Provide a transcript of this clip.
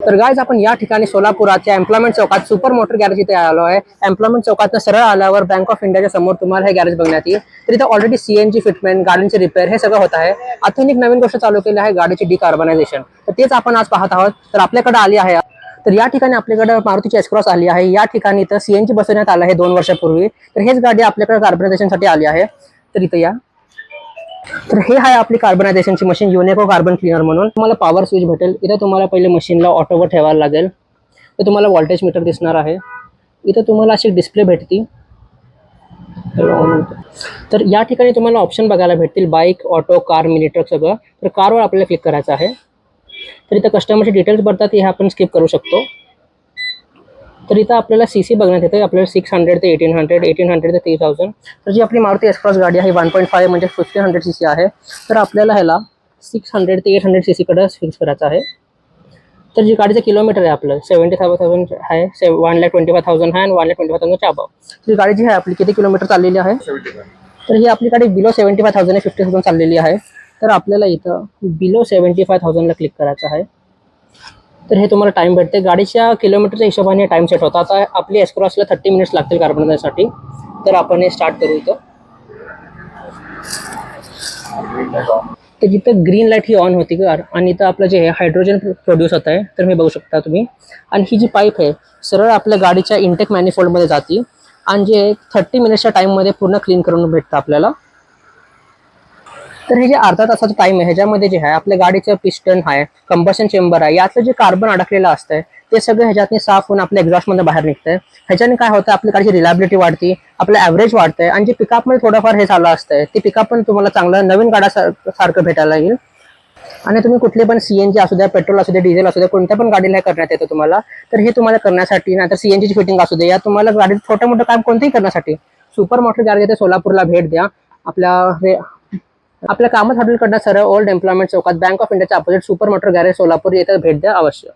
तर गाइस आपण या ठिकाणी सोलापुराच्या एम्प्लॉयमेंट चौकात सुपर मोटर गॅरेज इथे आलो आहे। एम्प्लॉयमेंट चौकात सरळ आल्यावर बँक ऑफ इंडियाच्या समोर तुम्हाला हे गॅरेज बघण्यात येईल। तर इथे ऑलरेडी सीएनजी फिटमेंट, गाड्यांचे रिपेअर हे सगळं होत आहे। आधुनिक नवीन गोष्ट चालू केली आहे, गाडीची डिकार्बनायझेशन। तर तेच आपण आज पाहत आहोत। तर आपल्याकडे आली आहे, तर या ठिकाणी आपल्याकडे मारुतीची एस-क्रॉस आली आहे। या ठिकाणी तर सीएनजी बसवण्यात आलं आहे 2 वर्षापूर्वी। तर हेच गाडी आपल्याकडे कार्बनायझेशनसाठी आली आहे। तर इथे या, तर हे आहे आपली कार्बनायझेशनची मशीन, युनेको कार्बन क्लीनर म्हणून। तुम्हाला पॉवर स्विच भेटेल। इथे तुम्हाला पहिले मशीनला ऑटोवर ठेवायला लागेल। तर तुम्हाला व्होल्टेज मीटर दिसणार आहे। इथे तुम्हाला अशी डिस्प्ले भेटती। तर या ठिकाणी तुम्हाला ऑप्शन बघायला भेटतील, bike, auto, car, mini truck सगळं। तर कारवर आपल्याला क्लिक करायचं आहे। तर इथे कस्टमरचे डिटेल्स भरतात, हे आपण स्किप करू शकतो। तर इथं आपल्याला सीसी बघण्यात येते, आपल्याला 600 ते 1800, 1800 ते 3000। तर जी आपली मारुती एस-क्रॉस गाडी आहे 1.5 म्हणजे 1500 सीसी आहे। तर आपल्याला ह्याला 600 ते 800 सीसी कडे फिक्स करायचं आहे। तर जी गाडीचं किलोमीटर आहे आपलं 75,000 आहे, 1,25,000 आहे आणि 1,25,000 च्या अबाव। तर गाडी जी आहे आपली किती किलोमीटर चाललेली आहे? 75। तर ही आपली गाडी बिलो 75,000 आहे, 50,000 चाललेली आहे। तर आपल्याला इथं बिलो 75,000 ला क्लिक करायचं आहे। तर हे तुम्हाला टाइम भेटते, गाडीच्या किलोमीटरच्या हिशोबाने टाइम सेट होता। आता आपली एस-क्रॉसला 30 मिनिट्स लागतील कार्बनायझेशनसाठी। तर आपण हे स्टार्ट करू इथं। तर जिथं ग्रीन लाईट ही ऑन होती कार, आणि इथं आपलं जे हायड्रोजन प्रोड्यूस होत आहे, तर हे बघू शकता तुम्ही। आणि ही जी पाईप आहे सरळ आपल्या गाडीच्या इंटेक मॅनिफोल्डमध्ये जाते आणि जे 30 मिनिट्सच्या टाईममध्ये पूर्ण क्लीन करून भेटतं आपल्याला। तर हे जे अर्धा तासाचा टाइम आहे, ह्याच्यामध्ये जे आहे आपल्या गाडीचं पिस्टन आहे, कंबशन चेंबर आहे, यातलं जे कार्बन अडकलेलं असतंय ते सगळं ह्याच्यातनी साफ होऊन आपल्या एक्झॉस्टमध्ये बाहेर निघतंय। ह्याच्याने काय होतं, आपल्या गाडीची रिलायबिलिटी वाढते, आपलं ॲव्हरेज वाढतंय आणि जे पिकअपमध्ये थोडंफार हे झालं असतंय ते पिकअप पण तुम्हाला चांगलं नवीन गाड्यासारखं भेटायला येईल। आणि तुम्ही कुठले पण सीएनजी असू द्या, पेट्रोल असू द्या, डिझेल असू द्या, कोणत्या पण गाडीला करण्यात येतं तुम्हाला। तर हे तुम्हाला करण्यासाठी, नाहीतर सीएनजीची फिटिंग असू द्या, या तुम्हाला गाडीत छोटं मोठं काम कोणतेही करण्यासाठी सुपर मोटर गॅरेज येथे सोलापूरला भेट द्या। आपल्या कामत हॉटेलकडनं सरळ ओल्ड एम्प्लॉयमेंट चौकात बँक ऑफ इंडियाच्या opposite super motor garage Solapur येथे भेट द्या अवश्य।